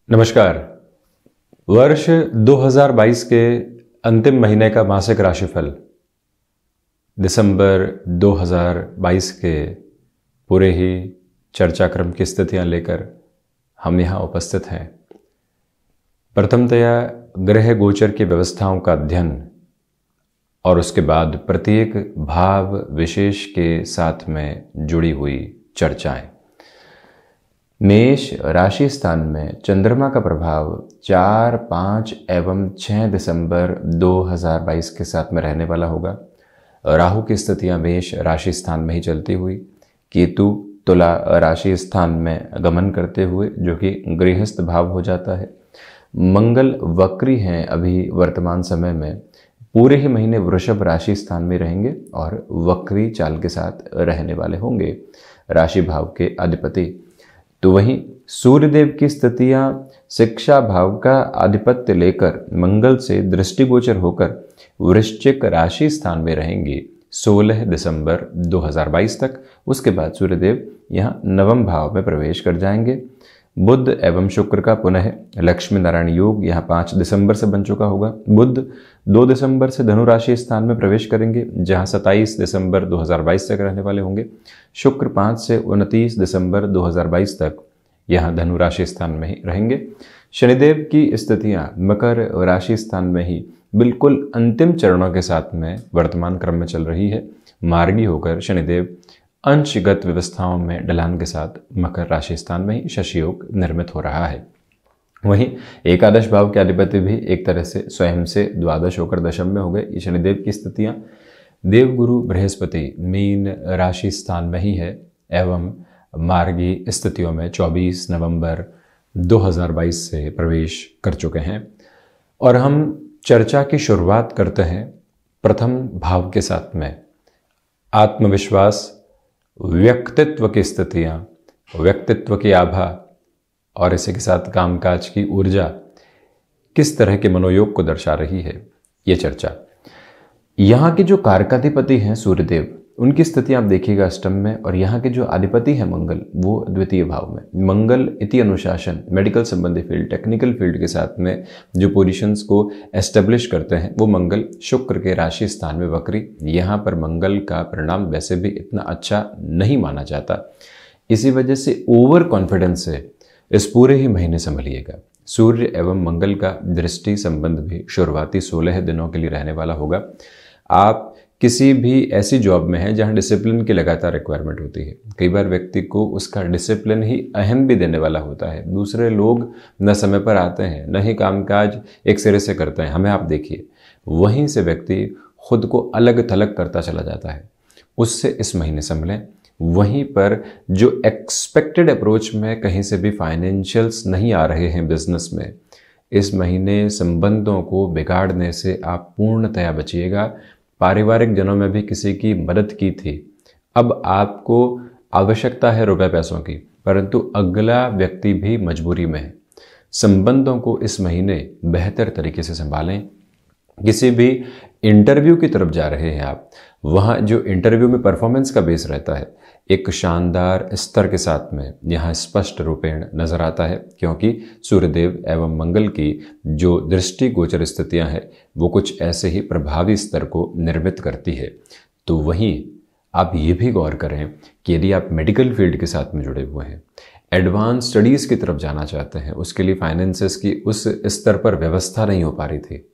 नमस्कार। वर्ष 2022 के अंतिम महीने का मासिक राशिफल दिसंबर 2022 के पूरे ही चर्चाक्रम की स्थितियां लेकर हम यहाँ उपस्थित हैं। प्रथमतया ग्रह गोचर की व्यवस्थाओं का अध्ययन और उसके बाद प्रत्येक भाव विशेष के साथ में जुड़ी हुई चर्चाएं। मेष राशि स्थान में चंद्रमा का प्रभाव 4, 5 एवं 6 दिसंबर 2022 के साथ में रहने वाला होगा। राहु की स्थितियां मेष राशि स्थान में ही चलती हुई, केतु तुला राशि स्थान में गमन करते हुए जो कि गृहस्थ भाव हो जाता है। मंगल वक्री हैं अभी वर्तमान समय में, पूरे ही महीने वृषभ राशि स्थान में रहेंगे और वक्री चाल के साथ रहने वाले होंगे राशि भाव के अधिपति। तो वहीं सूर्यदेव की स्थितियां शिक्षा भाव का आधिपत्य लेकर मंगल से दृष्टिगोचर होकर वृश्चिक राशि स्थान में रहेंगी 16 दिसंबर 2022 तक। उसके बाद सूर्यदेव यहां नवम भाव में प्रवेश कर जाएंगे। बुध एवं शुक्र का पुनः लक्ष्मी नारायण योग यहां 5 दिसंबर से बन चुका होगा। बुध 2 दिसंबर से धनु राशि स्थान में प्रवेश करेंगे, जहां 27 दिसंबर 2022 तक रहने वाले होंगे। शुक्र 5 से 29 दिसंबर 2022 तक यहां धनु राशि स्थान में ही रहेंगे। शनिदेव की स्थितियां मकर राशि स्थान में ही बिल्कुल अंतिम चरणों के साथ में वर्तमान क्रम में चल रही है। मार्गी होकर शनिदेव अंशगत व्यवस्थाओं में ढलान के साथ मकर राशि स्थान में ही शशि योग निर्मित हो रहा है। वहीं एकादश भाव के अधिपति भी एक तरह से स्वयं से द्वादश होकर दशम में हो गए। ये शनिदेव की स्थितियां देवगुरु बृहस्पति मीन राशि स्थान में ही है एवं मार्गी स्थितियों में 24 नवंबर 2022 से प्रवेश कर चुके हैं। और हम चर्चा की शुरुआत करते हैं प्रथम भाव के साथ में। आत्मविश्वास, व्यक्तित्व की स्थितियां, व्यक्तित्व की आभा और इसी के साथ कामकाज की ऊर्जा किस तरह के मनोयोग को दर्शा रही है, ये चर्चा। यहाँ के जो कारकाधिपति हैं सूर्यदेव, उनकी स्थिति आप देखिएगा अष्टम में, और यहाँ के जो अधिपति हैं मंगल, वो द्वितीय भाव में। मंगल इति अनुशासन, मेडिकल संबंधी फील्ड, टेक्निकल फील्ड के साथ में जो पोजीशंस को एस्टेब्लिश करते हैं, वो मंगल शुक्र के राशि स्थान में वक्री। यहाँ पर मंगल का परिणाम वैसे भी इतना अच्छा नहीं माना जाता, इसी वजह से ओवर कॉन्फिडेंस से इस पूरे ही महीने संभलिएगा। सूर्य एवं मंगल का दृष्टि संबंध भी शुरुआती 16 दिनों के लिए रहने वाला होगा। आप किसी भी ऐसी जॉब में है जहां डिसिप्लिन की लगातार रिक्वायरमेंट होती है। कई बार व्यक्ति को उसका डिसिप्लिन ही अहम भी देने वाला होता है। दूसरे लोग न समय पर आते हैं, न ही कामकाज एक सिरे से करते हैं। हमें आप देखिए, वहीं से व्यक्ति खुद को अलग थलग करता चला जाता है। उससे इस महीने संभलें। वहीं पर जो एक्सपेक्टेड अप्रोच में कहीं से भी फाइनेंशियल्स नहीं आ रहे हैं बिजनेस में, इस महीने संबंधों को बिगाड़ने से आप पूर्णतया बचिएगा। पारिवारिक जनों में भी किसी की मदद की थी, अब आपको आवश्यकता है रुपए पैसों की, परंतु अगला व्यक्ति भी मजबूरी में है। संबंधों को इस महीने बेहतर तरीके से संभालें। किसी भी इंटरव्यू की तरफ जा रहे हैं आप, वहाँ जो इंटरव्यू में परफॉर्मेंस का बेस रहता है, एक शानदार स्तर के साथ में यहाँ स्पष्ट रूपेण नजर आता है, क्योंकि सूर्यदेव एवं मंगल की जो दृष्टि गोचर स्थितियाँ हैं वो कुछ ऐसे ही प्रभावी स्तर को निर्मित करती है। तो वहीं आप ये भी गौर करें कि यदि आप मेडिकल फील्ड के साथ में जुड़े हुए हैं, एडवांस स्टडीज़ की तरफ जाना चाहते हैं, उसके लिए फाइनेंसेस की उस स्तर पर व्यवस्था नहीं हो पा रही थी,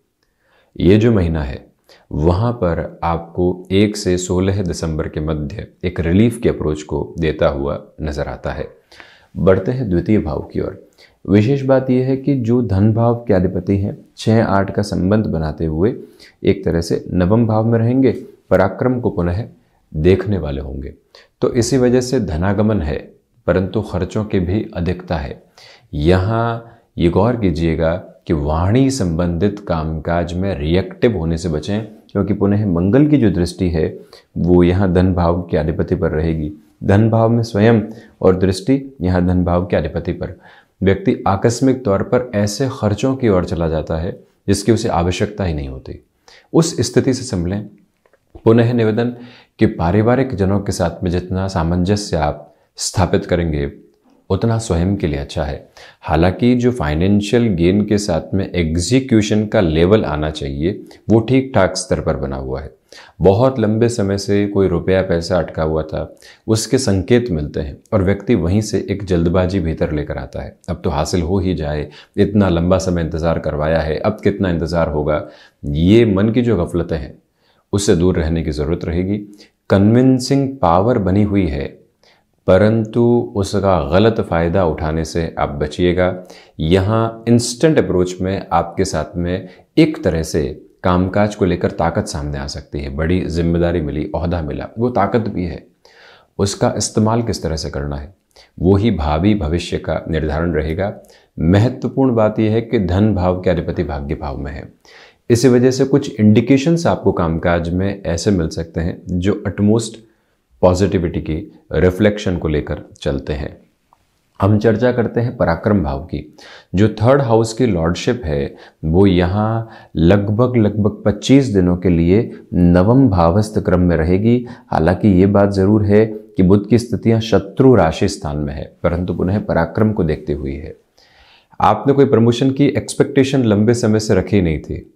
ये जो महीना है वहाँ पर आपको 1 से 16 दिसंबर के मध्य एक रिलीफ के अप्रोच को देता हुआ नजर आता है। बढ़ते हैं द्वितीय भाव की ओर। विशेष बात यह है कि जो धन भाव के अधिपति हैं 6-8 का संबंध बनाते हुए एक तरह से नवम भाव में रहेंगे, पराक्रम को पुनः देखने वाले होंगे। तो इसी वजह से धनागमन है, परंतु खर्चों की भी अधिकता है। यहाँ ये गौर कीजिएगा कि वाणी संबंधित कामकाज में रिएक्टिव होने से बचें, क्योंकि पुनः मंगल की जो दृष्टि है वो यहाँ धन भाव के अधिपति पर रहेगी। धन भाव में स्वयं और दृष्टि यहाँ धन भाव के अधिपति पर। व्यक्ति आकस्मिक तौर पर ऐसे खर्चों की ओर चला जाता है जिसकी उसे आवश्यकता ही नहीं होती। उस स्थिति से संभलें। पुनः निवेदन कि पारिवारिक जनों के साथ में जितना सामंजस्य आप स्थापित करेंगे, उतना स्वयं के लिए अच्छा है। हालांकि जो फाइनेंशियल गेन के साथ में एग्जीक्यूशन का लेवल आना चाहिए वो ठीक ठाक स्तर पर बना हुआ है। बहुत लंबे समय से कोई रुपया पैसा अटका हुआ था, उसके संकेत मिलते हैं और व्यक्ति वहीं से एक जल्दबाजी भीतर लेकर आता है, अब तो हासिल हो ही जाए, इतना लंबा समय इंतज़ार करवाया है, अब कितना इंतज़ार होगा। ये मन की जो गफलतें हैं उससे दूर रहने की ज़रूरत रहेगी। कन्विंसिंग पावर बनी हुई है, परंतु उसका गलत फ़ायदा उठाने से आप बचिएगा। यहाँ इंस्टेंट अप्रोच में आपके साथ में एक तरह से कामकाज को लेकर ताकत सामने आ सकती है। बड़ी जिम्मेदारी मिली, ओहदा मिला, वो ताकत भी है, उसका इस्तेमाल किस तरह से करना है वो ही भावी भविष्य का निर्धारण रहेगा। महत्वपूर्ण बात यह है कि धन भाव के अधिपति भाग्य भाव में है, इसी वजह से कुछ इंडिकेशंस आपको कामकाज में ऐसे मिल सकते हैं जो अटमोस्ट पॉजिटिविटी की रिफ्लेक्शन को लेकर चलते हैं। हम चर्चा करते हैं पराक्रम भाव की। जो थर्ड हाउस की लॉर्डशिप है वो यहाँ लगभग 25 दिनों के लिए नवम भावस्थ क्रम में रहेगी। हालांकि ये बात ज़रूर है कि बुध की स्थितियाँ शत्रु राशि स्थान में है, परंतु पुनः पराक्रम को देखते हुए है। आपने कोई प्रमोशन की एक्सपेक्टेशन लंबे समय से रखी नहीं थी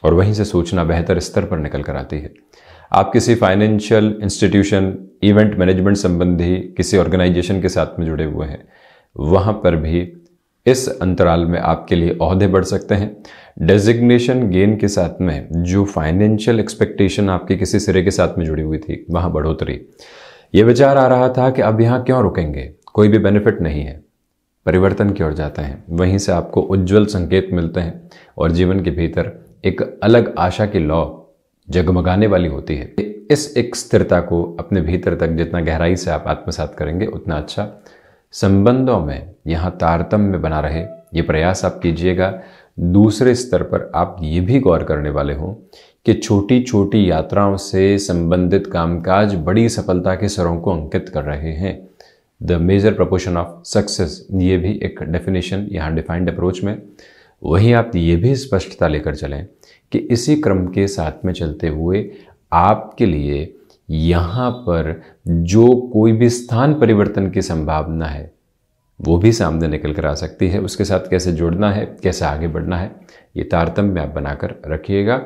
और वहीं से सूचना बेहतर स्तर पर निकल कर आती है। आप किसी फाइनेंशियल इंस्टीट्यूशन, इवेंट मैनेजमेंट संबंधी किसी ऑर्गेनाइजेशन के साथ में जुड़े हुए हैं, वहाँ पर भी इस अंतराल में आपके लिए ओहदे बढ़ सकते हैं। डेजिग्नेशन गेन के साथ में जो फाइनेंशियल एक्सपेक्टेशन आपके किसी सिरे के साथ में जुड़ी हुई थी वहाँ बढ़ोतरी। ये विचार आ रहा था कि अब यहाँ क्यों रुकेंगे, कोई भी बेनिफिट नहीं है, परिवर्तन की ओर जाते हैं। वहीं से आपको उज्जवल संकेत मिलते हैं और जीवन के भीतर एक अलग आशा की लौ जगमगाने वाली होती है। इस एक स्थिरता को अपने भीतर तक जितना गहराई से आप आत्मसात करेंगे उतना अच्छा। संबंधों में यहाँ तारतम्य बना रहे ये प्रयास आप कीजिएगा। दूसरे स्तर पर आप ये भी गौर करने वाले हों कि छोटी छोटी यात्राओं से संबंधित कामकाज बड़ी सफलता के स्वरों को अंकित कर रहे हैं। The major proportion of success, ये भी एक डेफिनेशन यहाँ डिफाइंड अप्रोच में। वहीं आप ये भी स्पष्टता लेकर चलें कि इसी क्रम के साथ में चलते हुए आपके लिए यहाँ पर जो कोई भी स्थान परिवर्तन की संभावना है वो भी सामने निकल कर आ सकती है। उसके साथ कैसे जुड़ना है, कैसे आगे बढ़ना है, ये तारतम्य आप बनाकर रखिएगा।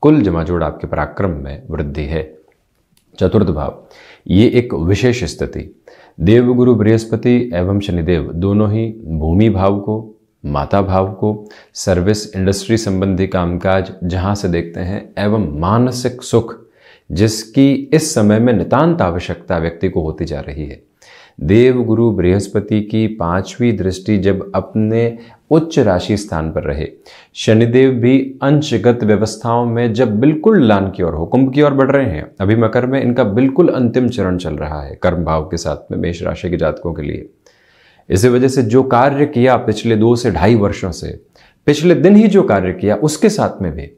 कुल जमाजोड़ आपके पराक्रम में वृद्धि है। चतुर्थ भाव, ये एक विशेष स्थिति, देवगुरु बृहस्पति एवं शनिदेव दोनों ही भूमि भाव को, माता भाव को, सर्विस इंडस्ट्री संबंधी कामकाज जहां से देखते हैं, एवं मानसिक सुख जिसकी इस समय में नितांत आवश्यकता व्यक्ति को होती जा रही है। देवगुरु बृहस्पति की 5वीं दृष्टि जब अपने उच्च राशि स्थान पर रहे, शनिदेव भी अंशगत व्यवस्थाओं में जब बिल्कुल लान की ओर, हुक्म की ओर बढ़ रहे हैं। अभी मकर में इनका बिल्कुल अंतिम चरण चल रहा है कर्म भाव के साथ में मेष राशि के जातकों के लिए। इसी वजह से जो कार्य किया पिछले 2 से ढाई वर्षों से, पिछले दिन ही जो कार्य किया उसके साथ में भी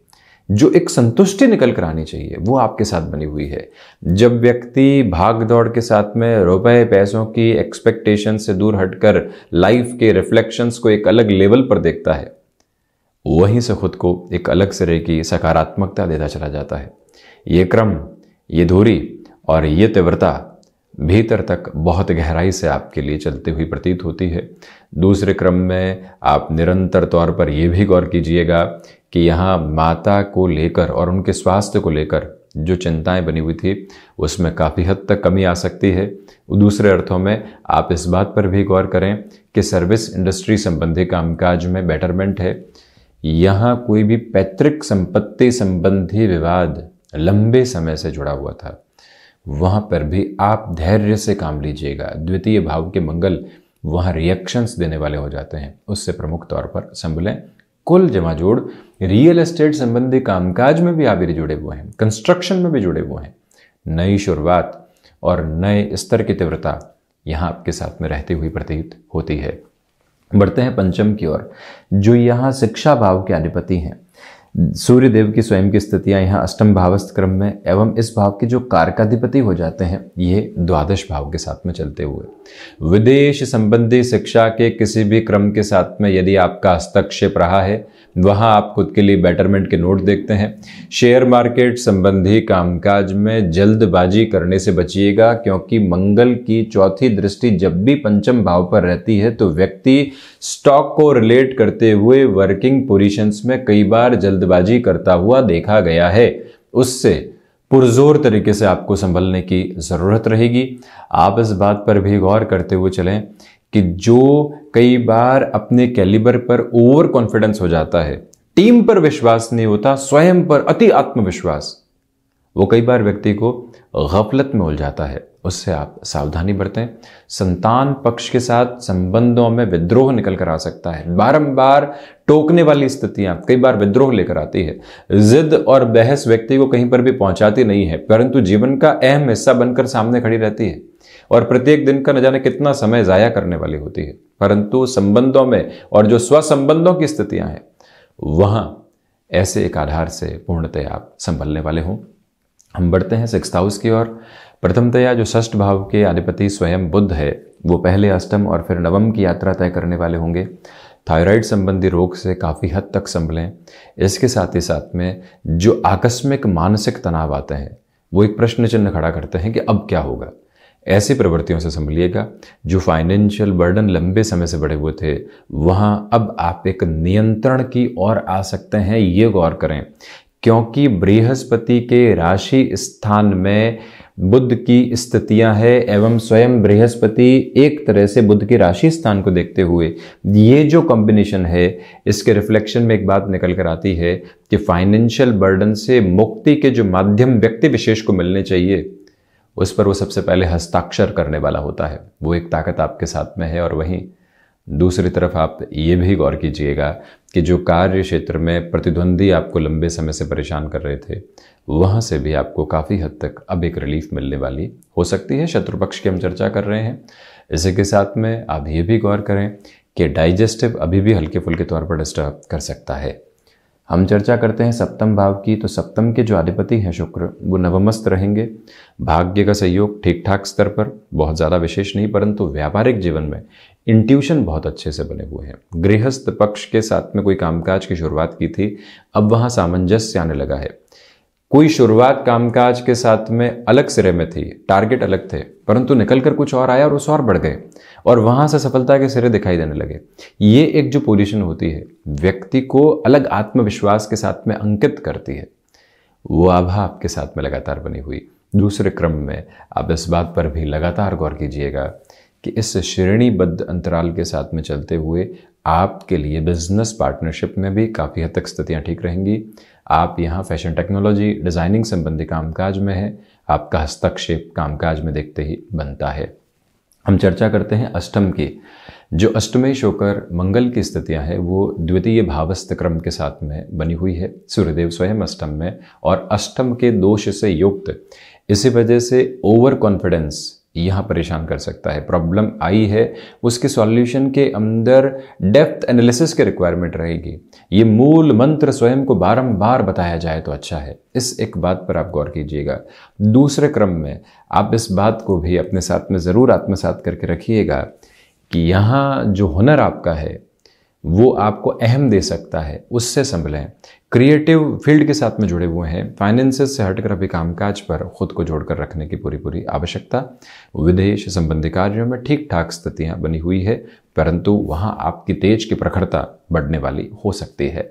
जो एक संतुष्टि निकल कर आनी चाहिए वो आपके साथ बनी हुई है। जब व्यक्ति भाग दौड़ के साथ में रुपए पैसों की एक्सपेक्टेशन से दूर हटकर लाइफ के रिफ्लेक्शंस को एक अलग लेवल पर देखता है, वहीं से खुद को एक अलग सिरे की सकारात्मकता देता चला जाता है। ये क्रम, ये धुरी और ये तीव्रता भीतर तक बहुत गहराई से आपके लिए चलती हुई प्रतीत होती है। दूसरे क्रम में आप निरंतर तौर पर यह भी गौर कीजिएगा कि यहाँ माता को लेकर और उनके स्वास्थ्य को लेकर जो चिंताएं बनी हुई थी उसमें काफ़ी हद तक कमी आ सकती है। दूसरे अर्थों में आप इस बात पर भी गौर करें कि सर्विस इंडस्ट्री संबंधी कामकाज में बेटरमेंट है। यहाँ कोई भी पैतृक संपत्ति संबंधी विवाद लंबे समय से जुड़ा हुआ था, वहाँ पर भी आप धैर्य से काम लीजिएगा। द्वितीय भाव के मंगल वहाँ रिएक्शंस देने वाले हो जाते हैं, उससे प्रमुख तौर पर संभलें। कुल जमाजोड़ रियल एस्टेट संबंधी कामकाज में भी आप भी जुड़े हुए हैं, कंस्ट्रक्शन में भी जुड़े हुए हैं। नई शुरुआत और नए स्तर की तीव्रता यहाँ आपके साथ में रहती हुई प्रतीत होती है। बढ़ते हैं पंचम की ओर, जो यहाँ शिक्षा भाव के अधिपति हैं। सूर्य देव की स्वयं की स्थितियां यहाँ अष्टम भावस्थ क्रम में एवं इस भाव के जो कारकाधिपति हो जाते हैं ये द्वादश भाव के साथ में चलते हुए विदेश संबंधी शिक्षा के किसी भी क्रम के साथ में यदि आपका हस्तक्षेप रहा है, वहां आप खुद के लिए बेटरमेंट के नोट देखते हैं। शेयर मार्केट संबंधी कामकाज में जल्दबाजी करने से बचिएगा, क्योंकि मंगल की चौथी दृष्टि जब भी पंचम भाव पर रहती है तो व्यक्ति स्टॉक को रिलेट करते हुए वर्किंग पोजीशंस में कई बार जल्दबाजी करता हुआ देखा गया है। उससे पुरजोर तरीके से आपको संभलने की जरूरत रहेगी। आप इस बात पर भी गौर करते हुए चलें कि जो कई बार अपने कैलिबर पर ओवर कॉन्फिडेंस हो जाता है, टीम पर विश्वास नहीं होता, स्वयं पर अति आत्मविश्वास, वो कई बार व्यक्ति को गफलत में उलझाता है। उससे आप सावधानी बरतें। संतान पक्ष के साथ संबंधों में विद्रोह निकल कर आ सकता है। बारंबार टोकने वाली स्थितियां कई बार विद्रोह लेकर आती है। जिद और बहस व्यक्ति को कहीं पर भी पहुंचाती नहीं है, परंतु जीवन का अहम हिस्सा बनकर सामने खड़ी रहती है और प्रत्येक दिन का न जाने कितना समय जाया करने वाली होती है। परंतु संबंधों में और जो स्वसंबंधों की स्थितियां हैं वहां ऐसे एक आधार से पूर्णतः आप संभलने वाले हों। हम बढ़ते हैं सिक्स्थ हाउस की ओर। प्रथमतया जो षष्ठ भाव के अधिपति स्वयं बुध है वो पहले अष्टम और फिर नवम की यात्रा तय करने वाले होंगे। थायराइड संबंधी रोग से काफ़ी हद तक संभलें। इसके साथ ही साथ में जो आकस्मिक मानसिक तनाव आते हैं वो एक प्रश्न चिन्ह खड़ा करते हैं कि अब क्या होगा। ऐसी प्रवृत्तियों से संभलिएगा। जो फाइनेंशियल बर्डन लंबे समय से बढ़े हुए थे वहां अब आप एक नियंत्रण की ओर आ सकते हैं, ये गौर करें, क्योंकि बृहस्पति के राशि स्थान में बुध की स्थितियां है एवं स्वयं बृहस्पति एक तरह से बुध की राशि स्थान को देखते हुए ये जो कॉम्बिनेशन है इसके रिफ्लेक्शन में एक बात निकल कर आती है कि फाइनेंशियल बर्डन से मुक्ति के जो माध्यम व्यक्ति विशेष को मिलने चाहिए उस पर वो सबसे पहले हस्ताक्षर करने वाला होता है। वो एक ताकत आपके साथ में है। और वहीं दूसरी तरफ आप ये भी गौर कीजिएगा कि जो कार्य क्षेत्र में प्रतिद्वंदी आपको लंबे समय से परेशान कर रहे थे वहाँ से भी आपको काफ़ी हद तक अब एक रिलीफ मिलने वाली हो सकती है। शत्रु पक्ष की हम चर्चा कर रहे हैं। इसी के साथ में आप ये भी गौर करें कि डाइजेस्टिव अभी भी हल्के फुल्के तौर पर डिस्टर्ब कर सकता है। हम चर्चा करते हैं सप्तम भाव की। तो सप्तम के जो अधिपति हैं शुक्र वो नवमस्थ रहेंगे। भाग्य का सहयोग ठीक ठाक स्तर पर, बहुत ज़्यादा विशेष नहीं, परंतु व्यापारिक जीवन में इंट्यूशन बहुत अच्छे से बने हुए हैं। गृहस्थ पक्ष के साथ में कोई कामकाज की शुरुआत की थी, अब वहाँ सामंजस्य आने लगा है। कोई शुरुआत कामकाज के साथ में अलग सिरे में थी, टारगेट अलग थे, परंतु निकलकर कुछ और आया और उस और बढ़ गए और वहां से सफलता के सिरे दिखाई देने लगे। ये एक जो पोजीशन होती है व्यक्ति को अलग आत्मविश्वास के साथ में अंकित करती है। वो आभा आपके साथ में लगातार बनी हुई। दूसरे क्रम में आप इस बात पर भी लगातार गौर कीजिएगा कि इस श्रेणीबद्ध अंतराल के साथ में चलते हुए आपके लिए बिजनेस पार्टनरशिप में भी काफ़ी हद तक स्थितियाँ ठीक रहेंगी। आप यहाँ फैशन टेक्नोलॉजी डिज़ाइनिंग संबंधी कामकाज में हैं, आपका हस्तक्षेप कामकाज में देखते ही बनता है। हम चर्चा करते हैं अष्टम की। जो अष्टमेश होकर मंगल की स्थितियां हैं वो द्वितीय भावस्थ क्रम के साथ में बनी हुई है। सूर्यदेव स्वयं अष्टम में और अष्टम के दोष से युक्त, इसी वजह से ओवर कॉन्फिडेंस यहाँ परेशान कर सकता है। प्रॉब्लम आई है उसके सॉल्यूशन के अंदर डेप्थ एनालिसिस की रिक्वायरमेंट रहेगी। ये मूल मंत्र स्वयं को बारंबार बताया जाए तो अच्छा है। इस एक बात पर आप गौर कीजिएगा। दूसरे क्रम में आप इस बात को भी अपने साथ में ज़रूर आत्मसात करके रखिएगा कि यहाँ जो हुनर आपका है वो आपको अहम दे सकता है, उससे संभलें। क्रिएटिव फील्ड के साथ में जुड़े हुए हैं, फाइनेंसेस से हटकर अभी कामकाज पर खुद को जोड़कर रखने की पूरी पूरी आवश्यकता। विदेश संबंधी कार्यों में ठीक ठाक स्थितियां बनी हुई है, परंतु वहां आपकी तेज की प्रखरता बढ़ने वाली हो सकती है।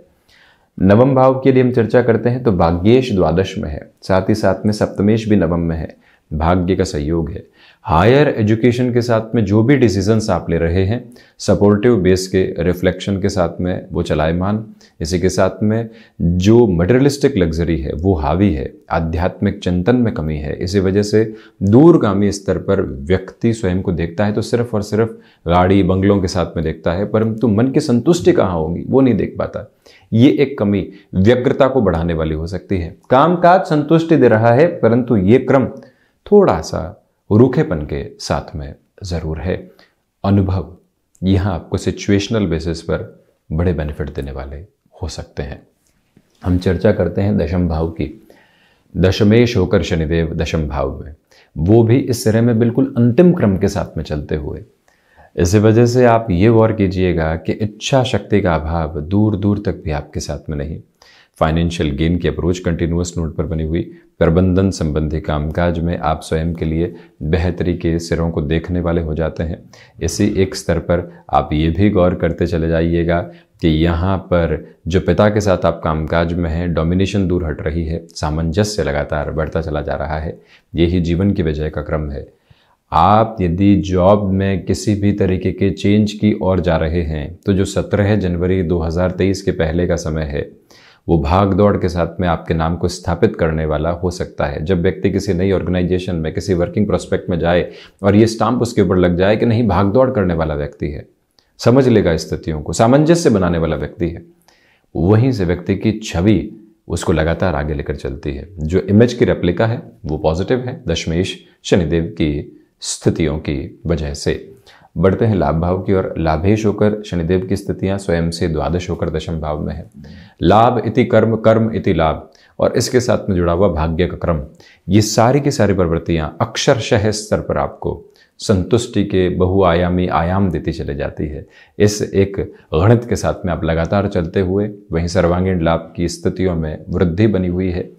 नवम भाव के लिए हम चर्चा करते हैं तो भाग्येश द्वादश में है, साथ ही साथ में सप्तमेश भी नवम में है। भाग्य का सहयोग है। हायर एजुकेशन के साथ में जो भी डिसीजंस आप ले रहे हैं सपोर्टिव बेस के रिफ्लेक्शन के साथ में वो चलायमान। इसी के साथ में जो मटेरियलिस्टिक लग्जरी है वो हावी है, आध्यात्मिक चिंतन में कमी है। इसी वजह से दूरगामी स्तर पर व्यक्ति स्वयं को देखता है तो सिर्फ और सिर्फ गाड़ी बंगलों के साथ में देखता है, परंतु मन की संतुष्टि कहाँ होगी वो नहीं देख पाता। ये एक कमी व्यग्रता को बढ़ाने वाली हो सकती है। कामकाज संतुष्टि दे रहा है परंतु ये क्रम थोड़ा सा रूखेपन के साथ में ज़रूर है। अनुभव यहाँ आपको सिचुएशनल बेसिस पर बड़े बेनिफिट देने वाले हो सकते हैं। हम चर्चा करते हैं दशम भाव की। दशमेश होकर शनिदेव दशम भाव में, वो भी इस तरह में बिल्कुल अंतिम क्रम के साथ में चलते हुए। इसी वजह से आप ये गौर कीजिएगा कि इच्छा शक्ति का अभाव दूर दूर तक भी आपके साथ में नहीं। फाइनेंशियल गेन की अप्रोच कंटिन्यूअस नोट पर बनी हुई। प्रबंधन संबंधी कामकाज में आप स्वयं के लिए बेहतरी के सिरों को देखने वाले हो जाते हैं। इसी एक स्तर पर आप ये भी गौर करते चले जाइएगा कि यहाँ पर जो पिता के साथ आप कामकाज में हैं, डोमिनेशन दूर हट रही है, सामंजस्य लगातार बढ़ता चला जा रहा है। यही जीवन की विजय का क्रम है। आप यदि जॉब में किसी भी तरीके के चेंज की ओर जा रहे हैं तो जो 17 जनवरी 2023 के पहले का समय है वो भाग दौड़ के साथ में आपके नाम को स्थापित करने वाला हो सकता है। जब व्यक्ति किसी नई ऑर्गेनाइजेशन में, किसी वर्किंग प्रोस्पेक्ट में जाए और ये स्टाम्प उसके ऊपर लग जाए कि नहीं, भाग दौड़ करने वाला व्यक्ति है, समझ लेगा स्थितियों को, सामंजस्य बनाने वाला व्यक्ति है, वहीं से व्यक्ति की छवि उसको लगातार आगे लेकर चलती है। जो इमेज की रेप्लिका है वो पॉजिटिव है दशमेश शनिदेव की स्थितियों की वजह से। बढ़ते हैं लाभ भाव की ओर। लाभेश होकर शनिदेव की स्थितियां स्वयं से द्वादश होकर दशम भाव में है। लाभ इति कर्म, कर्म इति लाभ, और इसके साथ में जुड़ा हुआ भाग्य का क्रम। ये सारी की सारी प्रवृत्तियां अक्षरशः स्तर पर आपको संतुष्टि के बहुआयामी आयाम देती चली जाती है। इस एक गणित के साथ में आप लगातार चलते हुए वहीं सर्वांगीण लाभ की स्थितियों में वृद्धि बनी हुई है।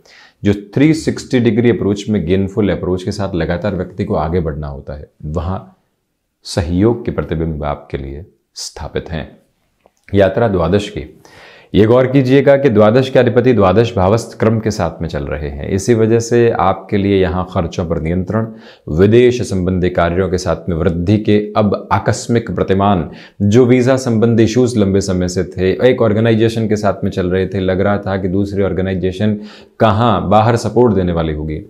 जो 360 डिग्री अप्रोच में गेनफुल अप्रोच के साथ लगातार व्यक्ति को आगे बढ़ना होता है, वहां सहयोग के प्रतिबिंब आपके लिए स्थापित हैं। यात्रा द्वादश की, ये गौर कीजिएगा कि द्वादश के अधिपति द्वादश भावस्थ क्रम के साथ में चल रहे हैं। इसी वजह से आपके लिए यहाँ खर्चों पर नियंत्रण, विदेश संबंधी कार्यों के साथ में वृद्धि के अब आकस्मिक प्रतिमान, जो वीज़ा संबंधी इश्यूज लंबे समय से थे, एक ऑर्गेनाइजेशन के साथ में चल रहे थे, लग रहा था कि दूसरी ऑर्गेनाइजेशन कहाँ बाहर सपोर्ट देने वाली होगी,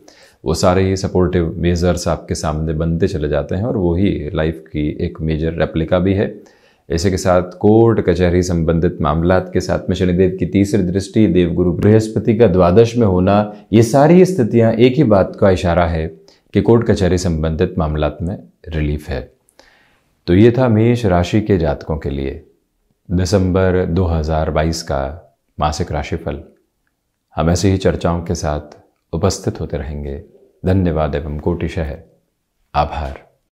वो सारे ही सपोर्टिव मेजर्स आपके सामने बनते चले जाते हैं और वही लाइफ की एक मेजर रेप्लिका भी है। इसी के साथ कोर्ट कचहरी संबंधित मामलात के साथ में शनिदेव की तीसरी दृष्टि, देवगुरु बृहस्पति का द्वादश में होना, ये सारी स्थितियां एक ही बात का इशारा है कि कोर्ट कचहरी संबंधित मामलात में रिलीफ है। तो ये था मेष राशि के जातकों के लिए दिसंबर 2022 का मासिक राशिफल। हम ऐसी ही चर्चाओं के साथ उपस्थित होते रहेंगे। धन्यवाद एवं कोटिशः आभार।